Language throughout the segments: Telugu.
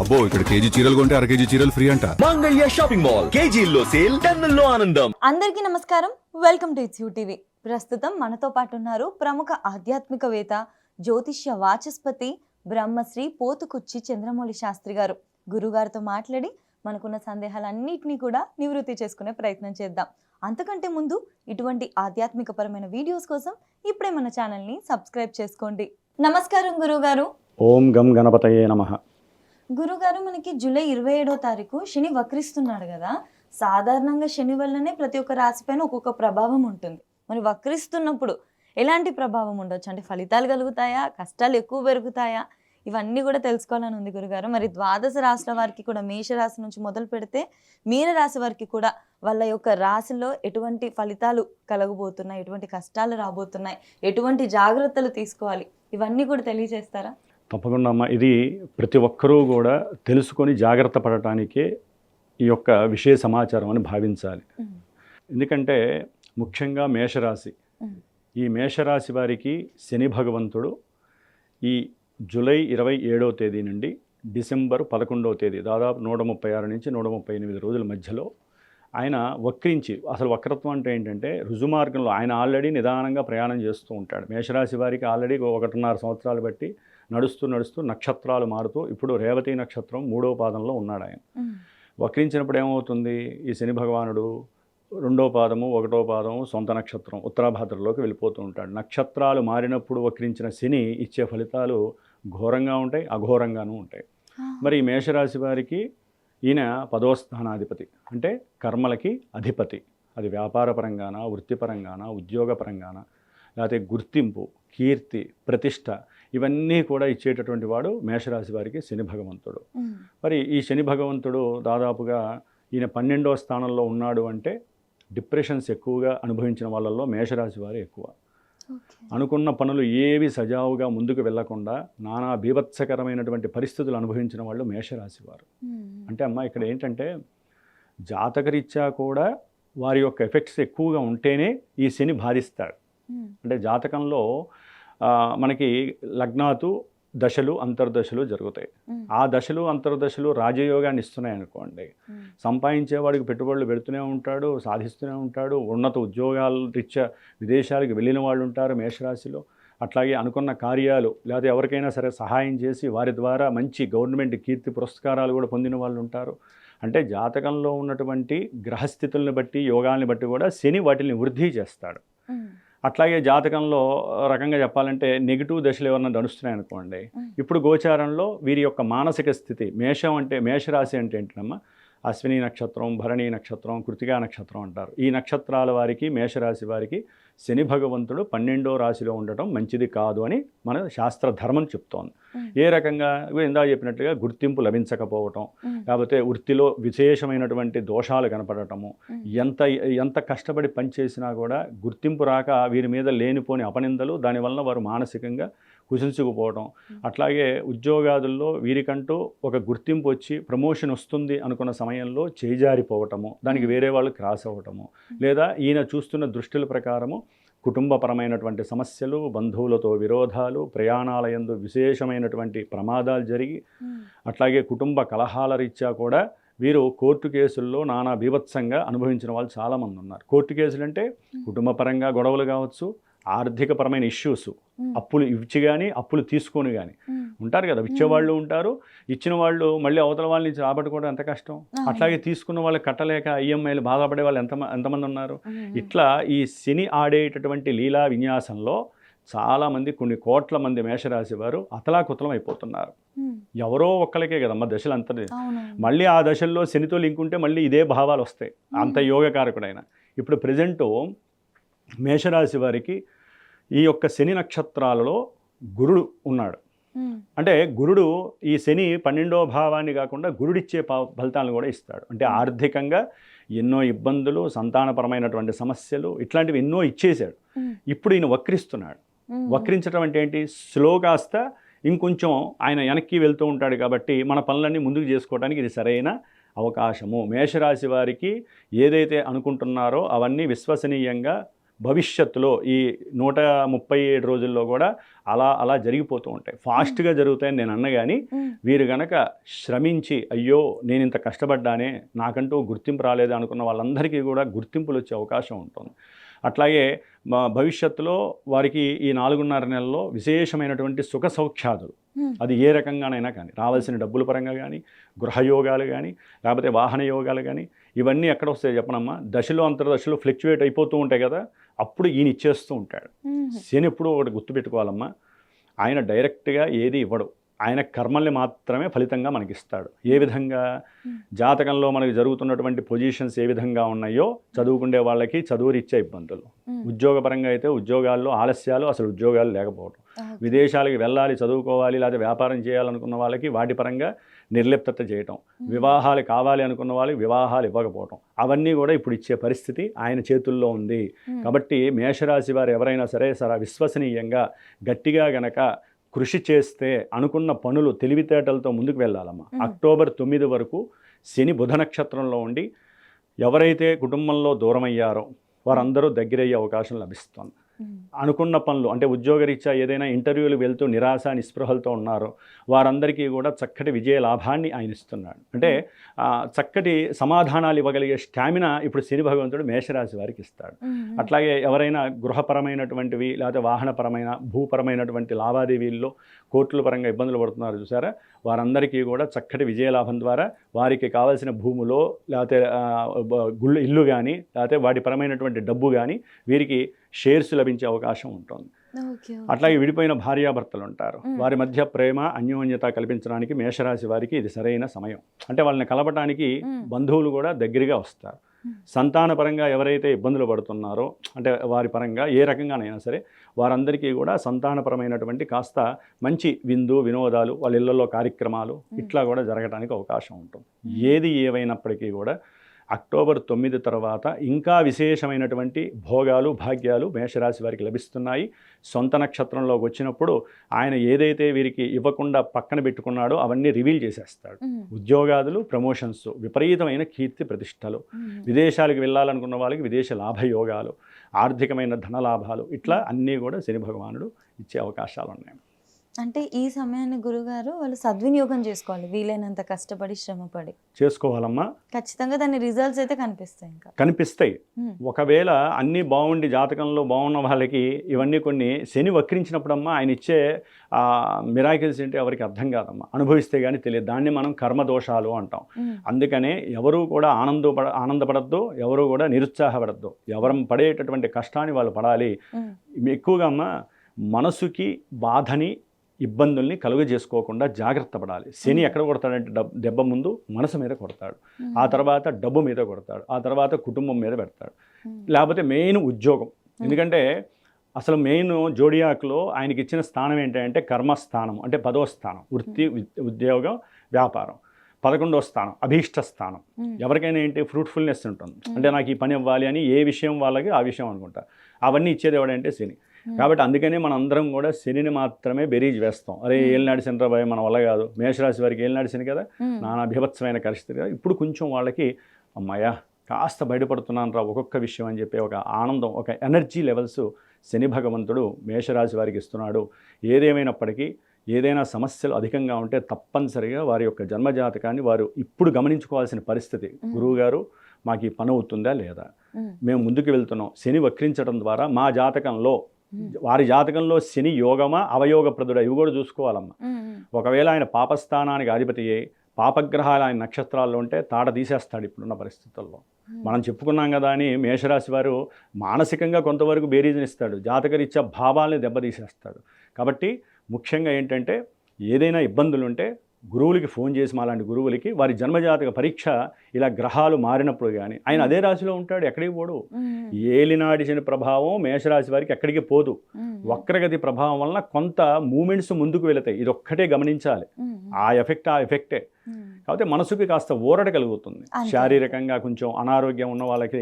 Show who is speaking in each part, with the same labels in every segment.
Speaker 1: అబ్బో ఇక్కడ కేజీ చీరలు కొంటే అర కేజీ చీరలు ఫ్రీ అంట.
Speaker 2: మంగళ్య షాపింగ్ మాల్ కేజీల్లో సేల్ టన్నుల్లో ఆనందం.
Speaker 3: అందరికీ నమస్కారం, welcome to it's you TV. ప్రస్తుతం మనతో పాటు ఉన్నారు ప్రముఖ ఆధ్యాత్మికవేత్త, జ్యోతిష్య వాచస్పతి బ్రహ్మశ్రీ పోతుకుచ్చి చంద్రమౌళి శాస్త్రి గారు. గురుగారితో మాట్లాడి మనకున్న సందేహాలన్నింటినీ కూడా నివృత్తి చేసుకునే ప్రయత్నం చేద్దాం. అంతకంటే ముందు ఇటువంటి ఆధ్యాత్మికపరమైన వీడియోస్ కోసం ఇప్పుడే మన ఛానల్ని సబ్స్క్రైబ్ చేసుకోండి. నమస్కారం గురుగారు.
Speaker 4: ఓం గం గణపతయే నమః.
Speaker 3: గురుగారు, మనకి జూలై 27వ తారీఖు శని వక్రిస్తున్నాడు కదా. సాధారణంగా శని వల్లనే ప్రతి ఒక్క రాశిపైన ఒక్కొక్క ప్రభావం ఉంటుంది. మరి వక్రిస్తున్నప్పుడు ఎలాంటి ప్రభావం ఉండొచ్చు? అంటే ఫలితాలు కలుగుతాయా, కష్టాలు ఎక్కువ పెరుగుతాయా? ఇవన్నీ కూడా తెలుసుకోవాలని ఉంది గురుగారు. మరి ద్వాదశ రాశుల వారికి కూడా, మేషరాశి నుంచి మొదలు పెడితే మీనరాశి వారికి కూడా వాళ్ళ యొక్క రాశిలో ఎటువంటి ఫలితాలు కలగబోతున్నాయి, ఎటువంటి కష్టాలు రాబోతున్నాయి, ఎటువంటి జాగ్రత్తలు తీసుకోవాలి, ఇవన్నీ కూడా తెలియజేస్తారా?
Speaker 4: తప్పకుండా అమ్మ. ఇది ప్రతి ఒక్కరూ కూడా తెలుసుకొని జాగ్రత్త పడటానికే ఈ యొక్క విషయ సమాచారం అని భావించాలి. ఎందుకంటే ముఖ్యంగా మేషరాశి, ఈ మేషరాశి వారికి శని భగవంతుడు ఈ జూలై 27వ తేదీ నుండి డిసెంబర్ 11వ తేదీ, దాదాపు 136 నుంచి 138 రోజుల మధ్యలో ఆయన వక్రించి, అసలు వక్రత్వం అంటే ఏంటంటే రుజుమార్గంలో ఆయన ఆల్రెడీ నిదానంగా ప్రయాణం చేస్తూ ఉంటాడు. మేషరాశి వారికి ఆల్రెడీ 1.5 సంవత్సరాలు బట్టి నడుస్తూ నక్షత్రాలు మారుతూ ఇప్పుడు రేవతి నక్షత్రం 3వ పాదంలో ఉన్నాడు ఆయన. వక్రించినప్పుడు ఏమవుతుంది, ఈ శని భగవానుడు 2వ పాదము 1వ పాదము సొంత నక్షత్రం ఉత్తరాభాద్రలోకి వెళ్ళిపోతూ ఉంటాడు. నక్షత్రాలు మారినప్పుడు వక్రించిన శని ఇచ్చే ఫలితాలు ఘోరంగా ఉంటాయి, అఘోరంగానూ ఉంటాయి. మరి ఈ మేషరాశి వారికి ఈయన 10వ స్థానాధిపతి, అంటే కర్మలకి అధిపతి. అది వ్యాపారపరంగాన, వృత్తిపరంగాన, ఉద్యోగపరంగాన, లేకపోతే గుర్తింపు, కీర్తి, ప్రతిష్ట, ఇవన్నీ కూడా ఇచ్చేటటువంటి వాడు మేషరాశి వారికి శని భగవంతుడు. మరి ఈ శని భగవంతుడు దాదాపుగా ఈయన 12వ స్థానంలో ఉన్నాడు అంటే డిప్రెషన్స్ ఎక్కువగా అనుభవించిన వాళ్ళల్లో మేషరాశి వారు ఎక్కువ. అనుకున్న పనులు ఏవి సజావుగా ముందుకు వెళ్లకుండా నానా బీభత్సకరమైనటువంటి పరిస్థితులు అనుభవించిన వాళ్ళు మేషరాశి వారు. అంటే అమ్మ, ఇక్కడ ఏంటంటే జాతకరీత్యా కూడా వారి యొక్క ఎఫెక్ట్స్ ఎక్కువగా ఉంటేనే ఈ శని బాధిస్తాడు. అంటే జాతకంలో మనకి లగ్నాతు దశలు అంతర్దశలు జరుగుతాయి. ఆ దశలు అంతర్దశలు రాజయోగాన్ని ఇస్తున్నాయి అనుకోండి. సంపాదించేవాడికి పెట్టుబడులు పెడుతూనే ఉంటాడు, సాధిస్తూనే ఉంటాడు. ఉన్నత ఉద్యోగాల రీత్యా విదేశాలకు వెళ్ళిన వాళ్ళు ఉంటారు మేషరాశిలో. అట్లాగే అనుకున్న కార్యాలు లేదా ఎవరికైనా సరే సహాయం చేసి వారి ద్వారా మంచి గవర్నమెంట్ కీర్తి పురస్కారాలు కూడా పొందిన వాళ్ళు ఉంటారు. అంటే జాతకంలో ఉన్నటువంటి గ్రహస్థితుల్ని బట్టి, యోగాల్ని బట్టి కూడా శని వాటిని వృద్ధి చేస్తాడు. అట్లాగే జాతకంలో రకంగా చెప్పాలంటే నెగిటివ్ దశలు ఏమన్నా నడుస్తున్నాయి అనుకోండి. ఇప్పుడు గోచారంలో వీరి యొక్క మానసిక స్థితి, మేషరాశి అంటే ఏంటమ్మా, అశ్విని నక్షత్రం, భరణి నక్షత్రం, కృతికా నక్షత్రం అంటారు. ఈ నక్షత్రాల వారికి, మేషరాశి వారికి శని భగవంతుడు 12వ రాశిలో ఉండటం మంచిది కాదు అని మన శాస్త్ర ధర్మం చెప్తోంది. ఏ రకంగా ఇందాక చెప్పినట్టుగా గుర్తింపు లభించకపోవటం, లేకపోతే వృత్తిలో విశేషమైనటువంటి దోషాలు కనపడటము, ఎంత కష్టపడి పనిచేసినా కూడా గుర్తింపు రాక వీరి మీద లేనిపోని అపనిందలు, దానివల్ల వారు మానసికంగా కుసించుకుపోవటం. అట్లాగే ఉద్యోగాదుల్లో వీరికంటూ ఒక గుర్తింపు వచ్చి ప్రమోషన్ వస్తుంది అనుకున్న సమయంలో చేజారిపోవటము, దానికి వేరే వాళ్ళు క్రాస్ అవ్వటము, లేదా ఈయన చూస్తున్న దృష్టిల ప్రకారము కుటుంబపరమైనటువంటి సమస్యలు, బంధువులతో విరోధాలు, ప్రయాణాల యందు విశేషమైనటువంటి ప్రమాదాలు జరిగి, అట్లాగే కుటుంబ కలహాల రీత్యా కూడా వీరు కోర్టు కేసుల్లో నానా బీభత్సంగా అనుభవించిన వాళ్ళు చాలామంది ఉన్నారు. కోర్టు కేసులు అంటే కుటుంబపరంగా గొడవలు కావచ్చు, ఆర్థికపరమైన ఇష్యూస్, అప్పులు ఇచ్చి కానీ అప్పులు తీసుకొని కానీ ఉంటారు కదా. ఇచ్చేవాళ్ళు ఉంటారు, ఇచ్చిన వాళ్ళు మళ్ళీ అవతల వాళ్ళ నుంచి రాబట్టుకోవడం ఎంత కష్టం. అట్లాగే తీసుకున్న వాళ్ళు కట్టలేక ఈఎంఐలు బాధపడే వాళ్ళు ఎంతమంది ఉన్నారు. ఇట్లా ఈ శని ఆడేటటువంటి లీలా విన్యాసంలో చాలామంది, కొన్ని కోట్ల మంది మేషరాశి వారు అతలాకుతలం అయిపోతున్నారు. ఎవరో ఒక్కరికే కదమ్మా దశలు అంతది. మళ్ళీ ఆ దశల్లో శనితో లింక్ ఉంటే మళ్ళీ ఇదే భావాలు వస్తాయి, అంత యోగకారకుడైన. ఇప్పుడు ప్రజెంటు మేషరాశి వారికి ఈ యొక్క శని నక్షత్రాలలో గురుడు ఉన్నాడు. అంటే గురుడు, ఈ శని 12వ భావాన్ని కాకుండా గురుడిచ్చే ఫలితాలను కూడా ఇస్తాడు. అంటే ఆర్థికంగా ఎన్నో ఇబ్బందులు, సంతానపరమైనటువంటి సమస్యలు, ఇట్లాంటివి ఎన్నో ఇచ్చేశాడు. ఇప్పుడు ఈయన వక్రిస్తున్నాడు. వక్రించడం అంటే ఏంటి, స్లో కాస్త ఇంకొంచెం ఆయన వెనక్కి వెళ్తూ ఉంటాడు. కాబట్టి మన పనులన్నీ ముందుకు చేసుకోవడానికి ఇది సరైన అవకాశము. మేషరాశి వారికి ఏదైతే అనుకుంటున్నారో అవన్నీ విశ్వసనీయంగా భవిష్యత్తులో ఈ 137 రోజుల్లో కూడా అలా జరిగిపోతూ ఉంటాయి. ఫాస్ట్గా జరుగుతాయని నేను అన్న కానీ వీరు గనక శ్రమించి అయ్యో నేను ఇంత కష్టపడ్డానే నాకంటూ గుర్తింపు రాలేదు అనుకున్న వాళ్ళందరికీ కూడా గుర్తింపులు వచ్చే అవకాశం ఉంటుంది. అట్లాగే భవిష్యత్తులో వారికి ఈ 4.5 నెలల్లో విశేషమైనటువంటి సుఖ సౌఖ్యాదులు అది ఏ రకంగానైనా కానీ రావాల్సిన డబ్బుల పరంగా కానీ గృహయోగాలు కానీ లేకపోతే వాహన యోగాలు కానీ ఇవన్నీ ఎక్కడ వస్తాయి చెప్పనమ్మా, దశలో అంతర్దశలో ఫ్లక్చువేట్ అయిపోతూ ఉంటాయి కదా, అప్పుడు ఈయన ఇచ్చేస్తూ ఉంటాడు. శని ఎప్పుడు ఒకటి గుర్తుపెట్టుకోవాలమ్మా, ఆయన డైరెక్ట్గా ఏది ఇవ్వడు, ఆయన కర్మల్ని మాత్రమే ఫలితంగా మనకి ఇస్తాడు. ఏ విధంగా జాతకంలో మనకి జరుగుతున్నటువంటి పొజిషన్స్ ఏ విధంగా ఉన్నాయో చదువుకునే వాళ్ళకి చదువురిచ్చే ఇబ్బందులు, ఉద్యోగపరంగా అయితే ఉద్యోగాల్లో ఆలస్యాలు, అసలు ఉద్యోగాలు లేకపోవడం, విదేశాలకి వెళ్ళాలి చదువుకోవాలి లేదా వ్యాపారం చేయాలనుకున్న వాళ్ళకి వాటి పరంగా నిర్లిప్తత చేయటం, వివాహాలు కావాలి అనుకున్న వాళ్ళకి వివాహాలు ఇవ్వకపోవటం, అవన్నీ కూడా ఇప్పుడు ఇచ్చే పరిస్థితి ఆయన చేతుల్లో ఉంది. కాబట్టి మేషరాశి వారు ఎవరైనా సరే విశ్వసనీయంగా గట్టిగా గనక కృషి చేస్తే అనుకున్న పనులు తెలివితేటలతో ముందుకు వెళ్ళాలమ్మా. అక్టోబర్ 9 వరకు శని బుధ నక్షత్రంలో ఉండి ఎవరైతే కుటుంబంలో దూరమయ్యారో వారందరూ దగ్గరయ్యే అవకాశం లభిస్తుంది. అనుకున్న పనులు అంటే ఉద్యోగరీత్యా ఏదైనా ఇంటర్వ్యూలు వెళ్తూ నిరాశ నిస్పృహలతో ఉన్నారో వారందరికీ కూడా చక్కటి విజయ లాభాన్ని ఆయన ఇస్తున్నాడు. అంటే చక్కటి సమాధానాలు ఇవ్వగలిగే స్టామినా ఇప్పుడు శని భగవంతుడు మేషరాశి వారికి ఇస్తాడు. అట్లాగే ఎవరైనా గృహపరమైనటువంటివి లేకపోతే వాహనపరమైన భూపరమైనటువంటి లావాదేవీల్లో కోర్టుల పరంగా ఇబ్బందులు పడుతున్నారు చూసారా, వారందరికీ కూడా చక్కటి విజయలాభం ద్వారా వారికి కావాల్సిన భూములో లేకపోతే ఇల్లు కానీ లేకపోతే వాటి పరమైనటువంటి డబ్బు కానీ వీరికి షేర్స్ లభించే అవకాశం ఉంటుంది. అట్లాగే విడిపోయిన భార్యాభర్తలు ఉంటారు, వారి మధ్య ప్రేమ అన్యోన్యత కల్పించడానికి మేషరాశి వారికి ఇది సరైన సమయం. అంటే వాళ్ళని కలపడానికి బంధువులు కూడా దగ్గరగా వస్తారు. సంతానపరంగా ఎవరైతే ఇబ్బందులు పడుతున్నారో అంటే వారి పరంగా ఏ రకంగానైనా సరే వారందరికీ కూడా సంతానపరమైనటువంటి కాస్త మంచి విందు వినోదాలు వాళ్ళ ఇళ్లలో కార్యక్రమాలు ఇట్లా కూడా జరగడానికి అవకాశం ఉంటుంది. ఏది ఏవైనప్పటికీ కూడా అక్టోబర్ 9 తర్వాత ఇంకా విశేషమైనటువంటి భోగాలు భాగ్యాలు మేషరాశి వారికి లభిస్తున్నాయి. సొంత నక్షత్రంలోకి వచ్చినప్పుడు ఆయన ఏదైతే వీరికి ఇవ్వకుండా పక్కన పెట్టుకున్నాడో అవన్నీ రివీల్ చేసేస్తాడు. ఉద్యోగాదులు, ప్రమోషన్స్, విపరీతమైన కీర్తి ప్రతిష్టలు, విదేశాలకు వెళ్ళాలనుకున్న వాళ్ళకి విదేశ లాభయోగాలు, ఆర్థికమైన ధనలాభాలు, ఇట్లా అన్నీ కూడా శని భగవానుడు ఇచ్చే అవకాశాలు ఉన్నాయి.
Speaker 3: అంటే ఈ సమయాన్ని గురుగారు వాళ్ళు సద్వినియోగం చేసుకోవాలి, వీలైనంత కష్టపడి శ్రమపడి చేసుకోవాలమ్మా. ఖచ్చితంగా దాని రిజల్ట్స్ అయితే కనిపిస్తాయి.
Speaker 4: ఒకవేళ అన్నీ బాగుండి జాతకంలో బాగున్న వాళ్ళకి ఇవన్నీ కొన్ని శని వక్రించినప్పుడమ్మా ఆయన ఇచ్చే మిరాకిల్స్ ఏంటి ఎవరికి అర్థం కాదమ్మా, అనుభవిస్తే కానీ తెలియదు. దాన్ని మనం కర్మదోషాలు అంటాం. అందుకనే ఎవరు కూడా ఆనందపడద్దు, ఎవరు కూడా నిరుత్సాహపడద్దు. ఎవరు పడేటటువంటి కష్టాన్ని వాళ్ళు పడాలి. ఎక్కువగా అమ్మా మనసుకి బాధని ఇబ్బందుల్ని కలుగజేసుకోకుండా జాగ్రత్త పడాలి. శని ఎక్కడ కొడతాడంటే దెబ్బ ముందు మనసు మీద కొడతాడు, ఆ తర్వాత డబ్బు మీద కొడతాడు, ఆ తర్వాత కుటుంబం మీద పెడతాడు, లేకపోతే మెయిన్ ఉద్యోగం. ఎందుకంటే అసలు మెయిన్ జోడియాక్లో ఆయనకి ఇచ్చిన స్థానం ఏంటంటే కర్మస్థానం, అంటే 10వ స్థానం వృత్తి ఉద్యోగం వ్యాపారం. 11వ స్థానం అభీష్ట స్థానం. ఎవరికైనా ఏంటి ఫ్రూట్ఫుల్నెస్ ఉంటుంది, అంటే నాకు ఈ పని ఇవ్వాలి అని ఏ విషయం వాళ్ళకి ఆ విషయం అనుకుంటా. అవన్నీ ఇచ్చేది ఎవడంటే శని. కాబట్టి అందుకనే మనం అందరం కూడా శనిని మాత్రమే బెరీజ్ వేస్తాం. అరే ఏలినాడు శని రాబాయ్ మన వల్ల కాదు. మేషరాశి వారికి ఏలినాడు శని కదా, నానా బీభత్సమైన పరిస్థితి కదా. ఇప్పుడు కొంచెం వాళ్ళకి అమ్మాయ్యా కాస్త బయటపడుతున్నాను రా ఒక్కొక్క విషయం అని చెప్పి ఒక ఆనందం, ఒక ఎనర్జీ లెవెల్స్ శని భగవంతుడు మేషరాశి వారికి ఇస్తున్నాడు. ఏదేమైనప్పటికీ ఏదైనా సమస్యలు అధికంగా ఉంటే తప్పనిసరిగా వారి యొక్క జన్మజాతకాన్ని వారు ఇప్పుడు గమనించుకోవాల్సిన పరిస్థితి. గురువుగారు మాకు ఈ పని అవుతుందా లేదా, మేము ముందుకు వెళ్తున్నాం. శని వక్రించడం ద్వారా మా జాతకంలో వారి జాతకంలో శని యోగమా అవయోగప్రదుడా ఇవి కూడా చూసుకోవాలమ్మా. ఒకవేళ ఆయన పాపస్థానానికి అధిపతి అయ్యి పాపగ్రహాలు ఆయన నక్షత్రాల్లో ఉంటే తాట తీసేస్తాడు ఇప్పుడున్న పరిస్థితుల్లో. మనం చెప్పుకున్నాం కదా అని మేషరాశి వారు మానసికంగా కొంతవరకు బేరీజనిస్తాడు, జాతకరీత్యా భావాల్ని దెబ్బతీసేస్తాడు. కాబట్టి ముఖ్యంగా ఏంటంటే ఏదైనా ఇబ్బందులు ఉంటే గురువులకి ఫోన్ చేసి మాలాంటి గురువులకి వారి జన్మజాతక పరీక్ష ఇలా గ్రహాలు మారినప్పుడు కానీ ఆయన అదే రాశిలో ఉంటాడు, ఎక్కడికి పోడు. ఏలినాడి శని ప్రభావం మేషరాశి వారికి ఎక్కడికి పోదు. వక్రగతి ప్రభావం వలన కొంత మూమెంట్స్ ముందుకు వెళతాయి, ఇది ఒక్కటే గమనించాలి. ఆ ఎఫెక్టే. కాకపోతే మనసుకి కాస్త ఊరట కలుగుతుంది.
Speaker 3: అంతే.
Speaker 4: శారీరకంగా కొంచెం అనారోగ్యం ఉన్న వాళ్ళకి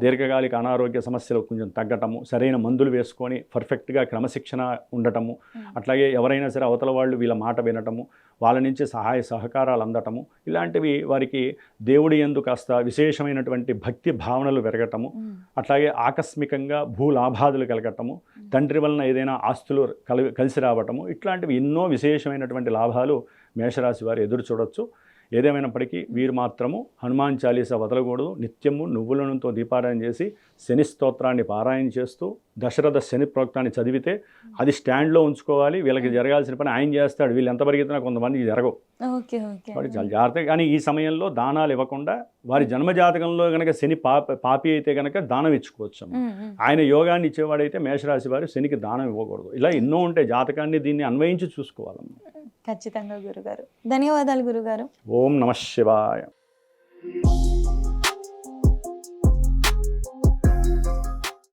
Speaker 4: దీర్ఘకాలిక అనారోగ్య సమస్యలు కొంచెం తగ్గటము, సరైన మందులు వేసుకొని పర్ఫెక్ట్గా క్రమశిక్షణ ఉండటము, అట్లాగే ఎవరైనా సరే అవతల వాళ్ళు వీళ్ళ మాట వినటము, వాళ్ళ నుంచి సహాయ సహకారాలు అందటము, ఇలాంటివి వారికి దేవుడి యందు కాస్త విశేషమైనటువంటి భక్తి భావనలు పెరగటము, అట్లాగే ఆకస్మికంగా భూలాభాదులు కలగటము, తండ్రి వలన ఏదైనా ఆస్తులు కలిసి రావటము, ఇట్లాంటివి ఎన్నో విశేషమైనటువంటి లాభాలు మేషరాశి వారు ఎదురు చూడొచ్చు. ఏదేమైనప్పటికీ వీరు మాత్రము హనుమాన్ చాలీసా వదలకూడదు. నిత్యము నువ్వుల నూనెతో దీపారాయణ చేసి శని స్తోత్రాన్ని పారాయణ చేస్తూ దశరథ శని ప్రోక్తాన్ని చదివితే అది స్టాండ్లో ఉంచుకోవాలి. వీళ్ళకి జరగాల్సిన పని ఆయన చేస్తాడు. వీళ్ళు ఎంత పరిగెత్తినా కొంతమందికి జరగవు. వాడు చాలా జాగ్రత్తగా, కానీ ఈ సమయంలో దానాలు ఇవ్వకుండా వారి జన్మజాతకంలో కనుక శని పాపి అయితే కనుక దానం ఇచ్చుకోవచ్చు. ఆయన యోగాన్ని ఇచ్చేవాడైతే మేషరాశి వారు శనికి దానం ఇవ్వకూడదు. ఇలా ఎన్నో ఉంటాయి. జాతకాన్ని దీన్ని అన్వయించి చూసుకోవాలమ్మా.
Speaker 3: ఖచ్చితంగా గురుగారు. ధన్యవాదాలు గురుగారు.
Speaker 4: ఓం నమః శివాయ.